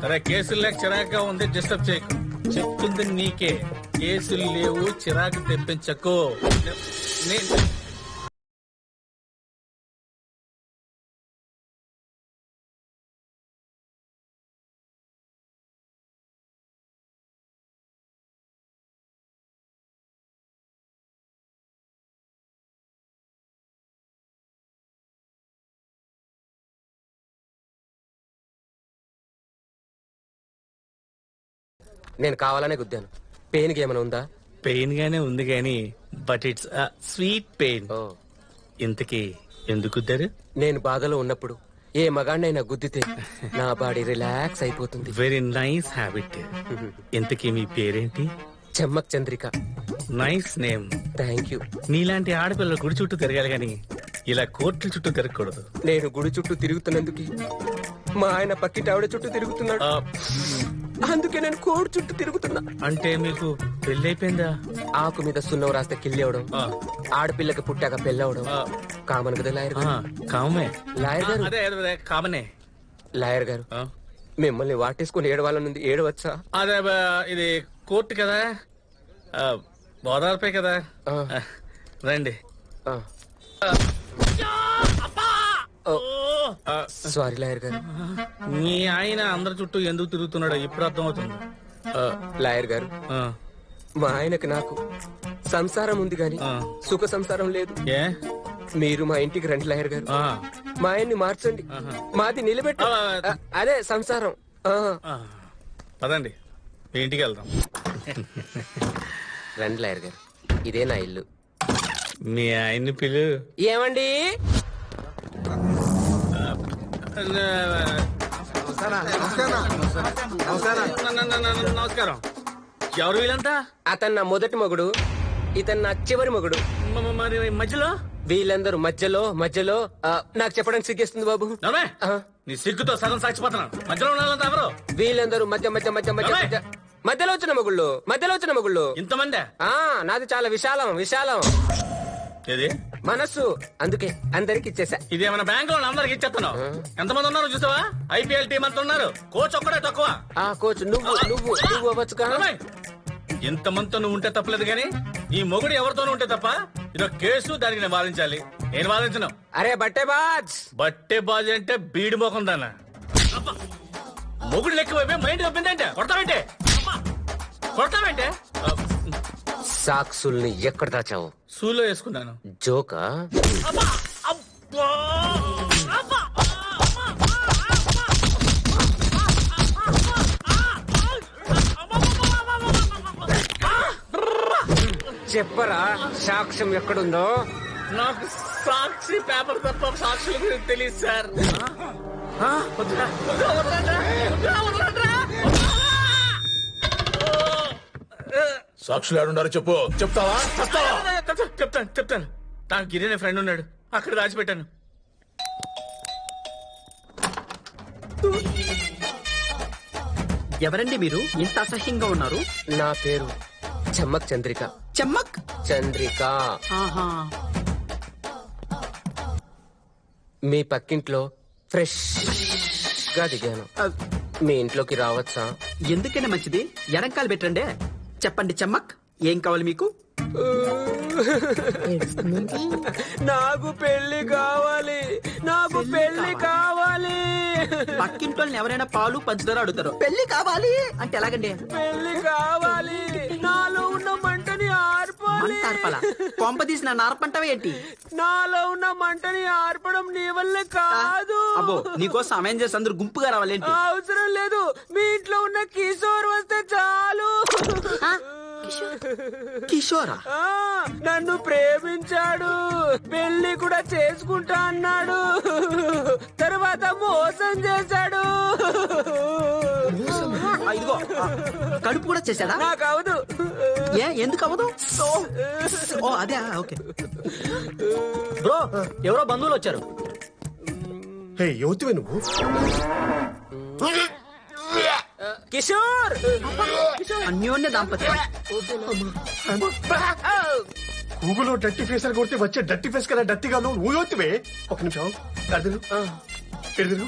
అరే కేసులు లేక చిరాగ్గా ఉంది, డిస్టర్బ్ చేయకు. చెప్తుంది నీకే, కేసులు లేవు, చిరాకు తెప్పించకు. నేను కావాలనే గుద్దాను. పెయిన్ కి ఏమైనా ఉందా? పెయిన్ గానే ఉంది గాని, బట్ ఇట్స్ స్వీట్ పెయిన్. ఇంతకీ ఎందుకు గుద్దారు? నేను బాధలో ఉన్నప్పుడు ఏ మగాడినైనా గుద్దితే నా బాడీ రిలాక్స్ అయిపోతుంది. Very nice habit. ఇంతకీ మీ పేరేంటి? Chemmak Chandrika. Nice name. Thank you. నీలాంటి ఆడపిల్లలు గుడి చుట్టూ తిరగాలి గాని ఇలా కోర్టుల చుట్టూ తిరగకూడదు. నేను గుడి చుట్టూ తిరుగుతున్నందుకు మా ఆయన పక్కింటి ఆవిడ చుట్టూ తిరుగుతున్నాడు. అందుకే నేను కోడి చుట్టూ తిరుగుతున్నా. అంటే మీకు పెళ్ళైపోయిందా? ఆకు మీద సున్నం రాస్తే కిల్లవడం, ఆడపిల్లకి పుట్టాక పెళ్ళవడం కామన్ కదా లాయర్ గారు? కామే. లాయర్ గారు అదే కామనే. లాయర్ గారు మిమ్మల్ని వాటేసుకుని ఏడవాలనుంది, ఏడవచ్చా? అదే ఇది కోర్టు కదా, బోదాలపై కదా. రండి. సారీ లాయర్ గారు. మీ ఆయన అందరి చుట్టూ ఎందుకు తిరుగుతున్నాడో ఇప్పుడు అర్థమవుతుంది. లాయర్ గారు మా ఆయనకి నాకు సంసారం ఉంది గాని సుఖ సంసారం లేదు. ఏ? మీరు మా ఇంటికి రండి లాయర్ గారు. మా ఆయన్ని మార్చండి, మాది నిలబెట్ట. అదే సంసారం. పదండి మీ ఇంటికి వెళ్దాం. రండి లాయర్ గారు, ఇదే నా ఇల్లు. మీ ఆయన్ని పిలు. ఏమండి? నమస్కారం. ఎవరు వీళ్ళంతా? అతను నా మొదటి మగుడు, ఇతను నా చివరి మగుడు. మరి మధ్యలో వీళ్ళందరూ మధ్యలో మధ్యలో నాకు చెప్పడానికి సిగ్గేస్తుంది బాబు. నీ సిగ్గుతో సగం సాక్షిపోతున్నాను. మధ్యలో ఉన్న ఎవరు? వీళ్ళందరూ మధ్య మధ్య మధ్య మధ్య మధ్య మధ్యలో వచ్చిన మగుళ్ళు, మధ్యలో వచ్చిన మగుళ్ళు. ఇంతమంది? నాది చాలా విశాలం, విశాలం ఏది మనస్సు, అందుకే అందరికి ఇచ్చేసా. ఇదేమన్నా బ్యాంక్ లో అందరికి ఇచ్చేస్తాను. ఎంతమంది ఉన్నారు చూసావా? ఐపీఎల్ టీం అంతా ఉన్నారు. కోచ్ ఒక్కడే తక్కువ. కోచ్ నువ్వు నువ్వు నువ్వు అవ్వచ్చు కదా. ఇంతమందితో నువ్వు ఉంటే తప్పలేదు గాని ఈ మొగుడు ఎవరితోనూ ఉంటే తప్ప. ఇదొక కేసు, దానికి నేను వాదించాలి. నేను వాదించను. అరే బట్టే బాజ్. బట్టే బాజ్ అంటే బీడి మోకం దాన్న. మొగుడు లెక్క మైండ్ తప్పిందంటే కొడతామంటే కొడతామంటే. సాక్సుల్ని ఎక్కడ దాచావు? సూలో వేసుకున్నాను. జోకా? చెప్పరా సాక్ష్యం ఎక్కడుందో? నాకు సాక్షి పేపర్ తప్ప సాక్షుల గురించి తెలియదు సార్. సాక్షులు ఏడున్నారో చెప్పు. చెప్తావా? చెప్తాను చెప్తాను. నాకు గిరి ఫ్రెండ్ ఉన్నాడు, అక్కడ దాచిపెట్టాను. ఎవరండి మీరు? ఇంత అసహ్యంగా ఉన్నారు. నా పేరు చెమ్మక్ చంద్రిక. చెమ్మక్ చంద్రిక. ఆహా. మీ పక్కింట్లో ఫ్రెష్ గా దిగాను. మీ ఇంట్లోకి రావచ్చా? ఎందుకైనా మంచిది, ఎడంకాలు పెట్టండి. చెప్పండి చెమ్మక్, ఏం కావాలి మీకు? నాకు పెళ్లి కావాలి, నాకు పెళ్లి కావాలి. పక్కింట్లో ఎవరైనా పాలు పంచదార అడుగుతారు, పెళ్లి కావాలి అంటే ఎలాగండి? పెళ్లి కావాలి, నాలో ఉన్న మంటని ఆర్పాలి. కొంప తీసి నా నార్పంటవే ఏంటి? నాలో ఉన్న మంటని ఆర్పడం నీ వల్లే కాదు. అబ్బో, నీకోసం సమయం చేసి అందరు గుంపుగా రావాలేంటి? అవసరం లేదు, మీ ఇంట్లో ఉన్న కిషోర్ వస్తే చాలు. కిషోరా? నన్ను ప్రేమించాడు, పెళ్లి కూడా చేసుకుంటా అన్నాడు, తర్వాత మోసం చేశాడు. ఇదిగో కడుపు కూడా చేశాడా? నాకు అవదు. ఎందుకు అవదు? ఓ అదే, ఓకే. బ్రో, ఎవరో బంధువులు వచ్చారు. యువతివే నువ్వు? కిషోర్, అన్యోన్య దాంపత్యం. గూగుల్లో డట్టి ఫేస్ అని కొడితే వచ్చే డట్టి ఫేస్ కదా డట్టిగా నువ్వు యువతివే. ఒక నిమిషం. తిరుగు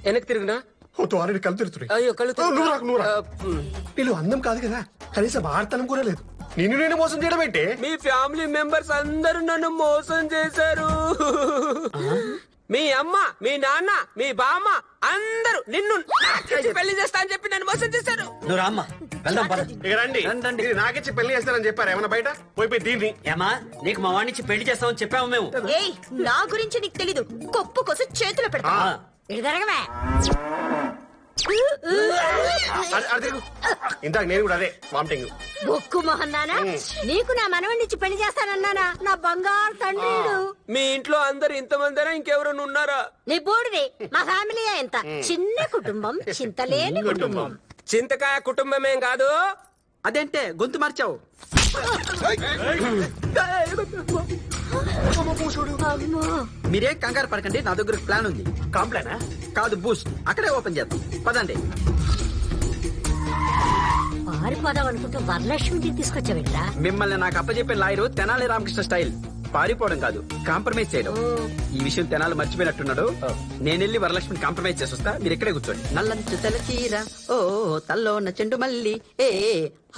వెనక్కి తిరుగునా? ఓ తోరని కళ్ళు తిరుగుతున్నాయి. అయ్యో కళ్ళు నువ్వు రాకు, నువ్వు రా. వీళ్ళు అందం కాదు కదా, కనీసం ఆడతనం కూడా లేదు. నేను మోసం చేయడం ఏంటి? మీ ఫ్యామిలీ మెంబర్స్ అందరూ నన్ను మోసం చేశారు. మీ అమ్మ, మీ నాన్న, మీ బామ్మ అందరూ నిన్ను నాకిచ్చి పెళ్లి చేస్తా అని చెప్పి నన్ను మోసం చేశారు. నువ్వు రామ్మా, వెళ్దాం పద. ఇక రండి. ఇది నాకిచ్చి పెళ్లి చేస్తారని చెప్పారు. ఏమన్నా బయట పోయిపోయి దీన్ని. ఏమా, నీకు మా వాడినిచ్చి పెళ్లి చేస్తామని చెప్పాము మేము. ఏయ్ నా గురించి నీకు తెలీదు. కొప్పు కోసం చేతులు పెడతా. ఆ. ఇది జరగవే. అది తిరుగు. ఇందాక నేను కూడా అదే వామిటింగ్. బొక్కు మొహన్నానా, నీకు నా మనవణ్ణిచ్చి పెళ్లి చేస్తానన్నానా? నా బంగారు తండ్రి. మీ ఇంట్లో అందరు ఇంతమందిరా ఇంకెవరైనా ఉన్నారా? నీ బోడిది. మా ఫ్యామిలీ ఎంత చిన్న కుటుంబం, చింతలేని కుటుంబం. చింతకాయ కుటుంబమేం కాదు. అదేంటే గొంతు మార్చావు? అమ్మో. మీరేం కంగారు పడకండి, నా దగ్గర ప్లాన్ ఉంది. కాంప్లైనా? కాదు, బూస్ట్. అక్కడే ఓపెన్ చేద్దాం, పదండి. పారిపోదాం అనుకుంటూ వరలక్ష్మిని తీసుకొచ్చావిట్రా. మిమ్మల్ని నాకు అప్పచెప్పే లాయరు తెనాలి రామకృష్ణ స్టైల్. పారిపోవడం కాదు, కాంప్రమైజ్ చేయడం. ఈ విషయం తెనాలి మర్చిపోయినట్టున్నాడు. నేను వెళ్ళి వరలక్ష్మిని కాంప్రమైజ్ చేసి వస్తా, మీరు ఇక్కడే కూర్చోండి. నల్లంచు తెల్ల చీర, ఓ తల్లో ఉన్న చెండు మల్లి. ఏ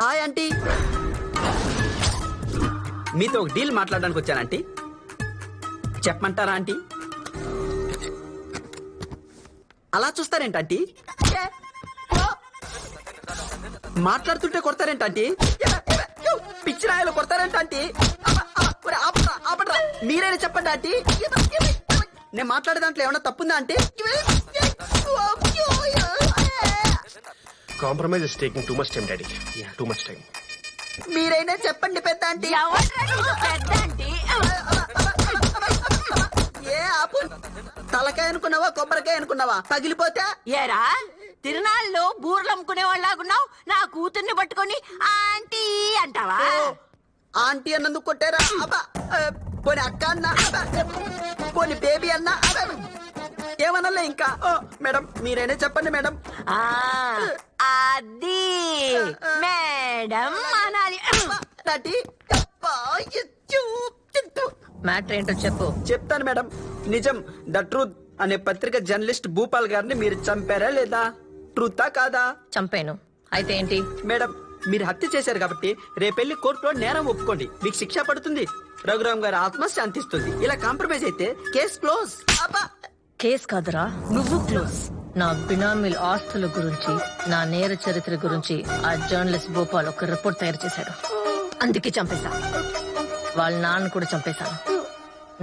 హాయ్ ఆంటీ, మీతో ఒక డీల్ మాట్లాడడానికి వచ్చాను ఆంటీ. చెప్పమంటారా ఆంటీ? అలా చూస్తారేంటి ఆంటీ? మాట్లాడుతుంటే కొడతారేంటి ఆంటీ? పిచ్చి రాయలు కొడతారేంటి ఆంటీ? ఆపట్రా, మీరైనా చెప్పండి ఆంటీ. నేను మాట్లాడే దాంట్లో ఏమన్నా తప్పుందా aunty? Compromise is taking too much time daddy. Too much time. మీరైనా చెప్పండి పెద్ద ఆంటీ. ఏ ఆపు. తలకాయ అనుకున్నావా కొబ్బరికాయ అనుకున్నావా? పగిలిపోతే ఏరా తిరునాళ్ళు బూర్లు అమ్ముకునే వాళ్ళగున్నావు. నా కూతుర్ని పట్టుకొని ఆంటీ అంటావా? ఆంటీ అన్నందుకు కొట్టారా? అబ్బా, పోనీ అక్క అన్నా, పోనీ బేబీ అన్నా, ఏమనలే ఇంకా. మేడం మీరైనా చెప్పండి మేడం. ఆ, అది మేడం అనాలి. డాడీ, అబ్బా, మ్యాటర్ ఏంటో చెప్పు. చెప్తాను మేడం. నిజం, ద ట్రూత్ అనే పత్రిక జర్నలిస్ట్ భూపాల్ గారిని మీరు చంపారా లేదా? ట్రూతా కాదా? చంపాను. అయితే ఏంటి? మేడం, మీరు హత్య చేశారు కాబట్టి రేపెళ్లి కోర్టులో నేరం ఒప్పుకోండి, మీకు శిక్ష పడుతుంది. రఘురామ్ గారి ఆత్మ శాంతిస్తుంది. ఇలా కాంప్రమైజ్ అయితే కేసు క్లోజ్. కేస్ కాదురా, నువ్వు క్లోజ్. నా బినామీల ఆస్తుల గురించి, నా నేర చరిత్ర గురించి ఆ జర్నలిస్ట్ భోపాల్ ఒక రిపోర్ట్ తయారు చేశాడు. అందుకే చంపేశా. వాళ్ళ నాన్న కూడా చంపేశాను.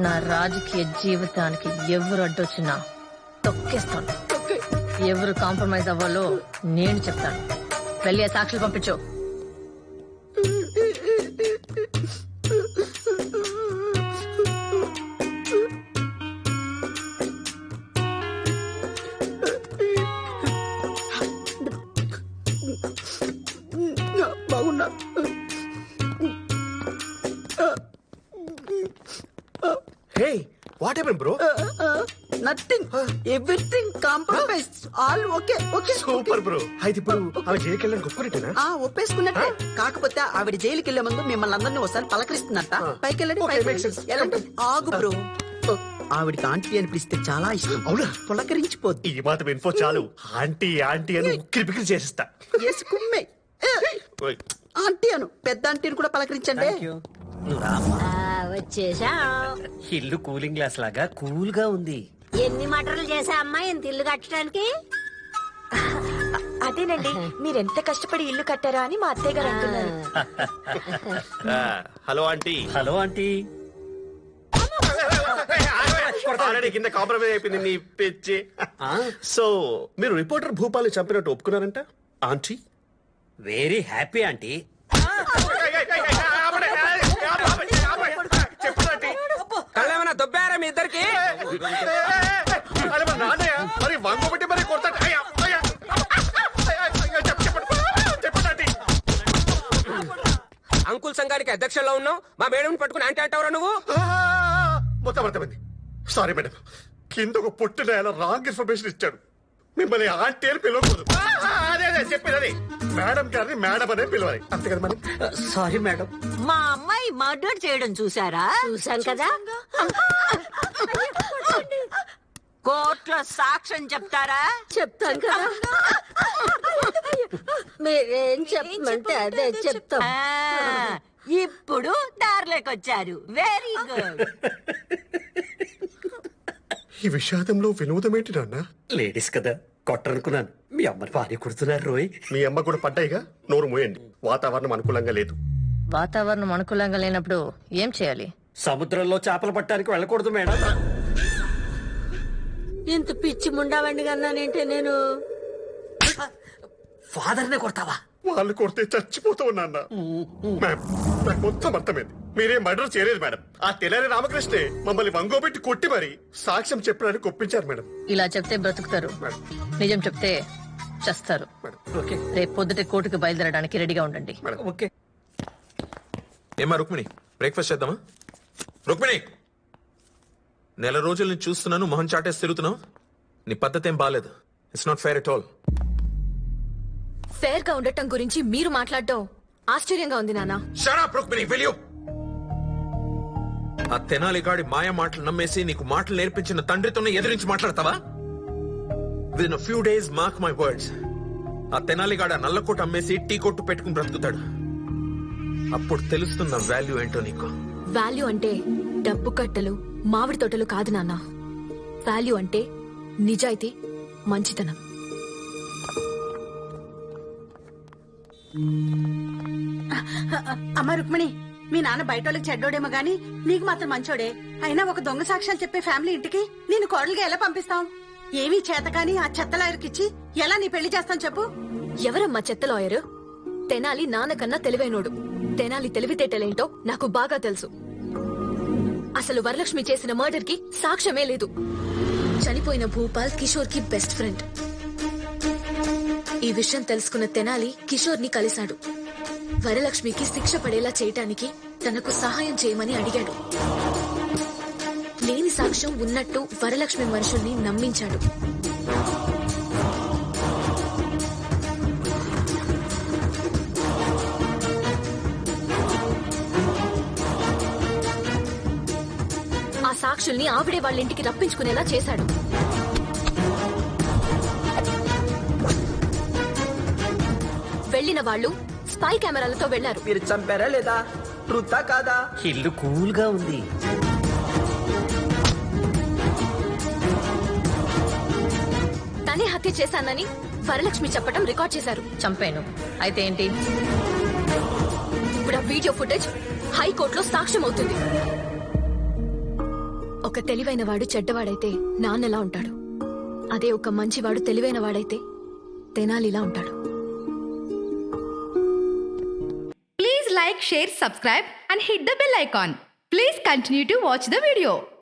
నా రాజకీయ జీవితానికి ఎవరు అడ్డొచ్చినా తొక్కేస్తాను. ఎవరు కాంప్రమైజ్ అవ్వాలో నేను చెప్తాను. వెళ్ళి ఆ సాక్షులు పంపించు. బాగున్నా. Hey, what happen bro? Nothing, everything compromise, all okay. Okay, super bro. అయితే ఇప్పుడు ఆమె జైలుకి వెళ్ళడానికి ఒప్పుకున్నట్టేనా? ఒప్పేసుకున్నట్టే. కాకపోతే ఆవిడ జైలుకి వెళ్లే ముందు మిమ్మల్ని అందరినీ ఒకసారి పలకరిస్తున్నట్ట. పైకి వెళ్ళండి, Okay, పైకి makes sense. వెళ్ళండి. ఆగు బ్రో. ఆవిడికి ఆంటీ అని పిలిస్తే చాలా ఇష్టం. అవునా? పులకరించిపోద్ది. ఈ మాత్రం ఇన్ఫో చాలు. ఆంటీ ఆంటీ అని ఉక్కిరి బిక్కిరి చేసిస్తా. వేసుకుమ్మే. ఆంటీ అను, పెద్ద ఆంటీని కూడా పలకరించండి. నువ్వు రామ్మా. వచ్చేసా. ఇల్లు కూలింగ్ గ్లాస్ లాగా కూల్ గా ఉంది. ఎన్ని మటర్లు చేసా అమ్మా ఇంత ఇల్లు కట్టడానికి? అదేనండి, మీరెంత కష్టపడి ఇల్లు కట్టారా అని మా అత్తయ్య గారు అంటున్నారు. Hello aunty. Hello aunty. Already కింద కాంప్రమైజ్ అయిపోయింది నీ పిచ్చి. సో మీరు రిపోర్టర్ భూపాల్ని చంపినట్టు ఒప్పుకున్నారంట ఆంటీ? Very happy aunty. కళ్ళేమన్నా దొబ్బారా మీ ఇద్దరికి? మరి వంగబట్టి మరి కొడతా. అంకుల్ సంఘానికి అధ్యక్షుల్లో ఉన్నావు, మా మేడం పట్టుకుని ఆంటీ అంటావురా నువ్వు? మొత్తం అర్థమైంది. సారీ మేడం, కింద ఒక పొట్టిన ఆయన రాంగ్ ఇన్ఫర్మేషన్ ఇచ్చాడు. మిమ్మల్ని ఆంటీ అని పిలవకూడదు. అదే చెప్పేది, మేడం గారిని మేడం అనే పిలవాలి, అంతే కదా మరి. Sorry madam. మా అమ్మాయి మర్డర్ చేయడం చూసారా? చూసాం కదా. కోర్టులో సాక్ష్యం చెప్తారా? చెప్తాం కదా. మీరేం చెప్పమంటే అదే చెప్తాం. ఇప్పుడు దారిలోకొచ్చారు. Very good. ఈ విషాదంలో వినోదం ఏంటి నాన్న? లేడీస్ కదా కొట్టనుకున్నాను. మీ అమ్మని భార్య కుడుతున్నారు రోయ్. మీ అమ్మ కూడా పడ్డాయిగా, నోరు మూయండి. వాతావరణం అనుకూలంగా లేదు. వాతావరణం అనుకూలంగా లేనప్పుడు ఏం చేయాలి? సముద్రంలో చేపలు పట్టడానికి వెళ్ళకూడదు మేడం. ఇంత పిచ్చి ముండావండి కన్నానంటే నేను. ఫాదర్నే కొడతావా? వాళ్ళు కొడితే చచ్చిపోతావు నాన్న. మ్యామ్, నాకు మొత్తం అర్థమైంది. మీరేం మర్డర్ చేయలేదు మేడం. ఆ తెల్లారి రామకృష్ణే మమ్మల్ని వంగోబెట్టి కొట్టి మరి సాక్ష్యం చెప్పడానికి ఒప్పించారు మేడం. ఇలా చెప్తే బ్రతుకుతారు, నిజం చెప్తే చస్తారు. ఓకే రేపు పొద్దుటే కోర్టుకు బయలుదేరడానికి రెడీగా ఉండండి. ఓకే. ఏమా రుక్మిణి, బ్రేక్ఫాస్ట్ చేద్దామా? రుక్మిణి, నెల రోజుల నుంచి చూస్తున్నాను, మొహం చాటేసి తిరుగుతున్నావు. నీ పద్ధతి ఏం బాలేదు. It's not fair at all. Fair గా ఉండటం గురించి మీరు మాట్లాడటం ఆశ్చర్యంగా ఉంది నాన్న. Shut up, Rukmini, will you? ఆ తెనాలి గాడి మాయ మాటలు నమ్మేసి నీకు మాటలు నేర్పించిన తండ్రితోనే ఎదిరించి మాట్లాడతావా? Within a few days, mark my words, ఆ తెనాలి గాడ నల్లకోట అమ్మేసి టీ కొట్టు పెట్టుకుని బ్రతుకుతాడు. అప్పుడు తెలుస్తున్న వాల్యూ ఏంటో నీకు. వాల్యూ అంటే డబ్బు కట్టలు మామిడి తోటలు కాదు నాన్న. వాల్యూ అంటే నిజాయితీ, మంచితనం. అమ్మ రుక్మిణి, మీ నాన్న బయటోళ్ళకి చెడ్డోడేమో గాని నీకు మాత్రం మంచోడే. అయినా ఒక దొంగ సాక్ష్యాలు చెప్పే ఫ్యామిలీ ఇంటికి నేను కోడలుగా ఎలా పంపిస్తాం? ఏమీ చేతకాని ఆ చెత్త లాయర్కిచ్చి ఎలా నీ పెళ్లి చేస్తాం చెప్పు? ఎవరమ్మా చెత్త లాయరు? తెనాలి నాన్నకన్నా తెలివైనోడు. తెనాలి తెలివితేటలేంటో నాకు బాగా తెలుసు. అసలు వరలక్ష్మి చేసిన మర్డర్ కి సాక్ష్యమే లేదు. చనిపోయిన భూపాల్ కిషోర్ కి బెస్ట్ ఫ్రెండ్. ఈ విషయం తెలుసుకున్న తెనాలి కిషోర్ ని కలిశాడు. వరలక్ష్మికి శిక్ష పడేలా చేయటానికి తనకు సహాయం చేయమని అడిగాడు. లేని సాక్ష్యం ఉన్నట్టు వరలక్ష్మి మనుషుల్ని నమ్మించాడు. ఆ సాక్షుల్ని ఆవిడే వాళ్ళ ఇంటికి రప్పించుకునేలా చేశాడు. వెళ్లిన వాళ్ళు స్పై కెమెరాలతో వెళ్లారు. మీరు చంపారా లేదా? ట్రూతా కాదా? ఇల్లు కూల్ గా ఉంది. తనే హత్య చేశానని వరలక్ష్మి చెప్పడం రికార్డ్ చేశారు. చంపాను అయితే ఏంటి? ఇప్పుడు ఆ వీడియో ఫుటేజ్ హైకోర్టులో సాక్ష్యం అవుతుంది. ఒక తెలివైన వాడు చెడ్డవాడైతే నాన్నలా ఉంటాడు. అదే ఒక మంచివాడు తెలివైన వాడైతే తెనాలిలా ఉంటాడు. Please like, share, subscribe and hit the bell icon. Please continue to watch the video.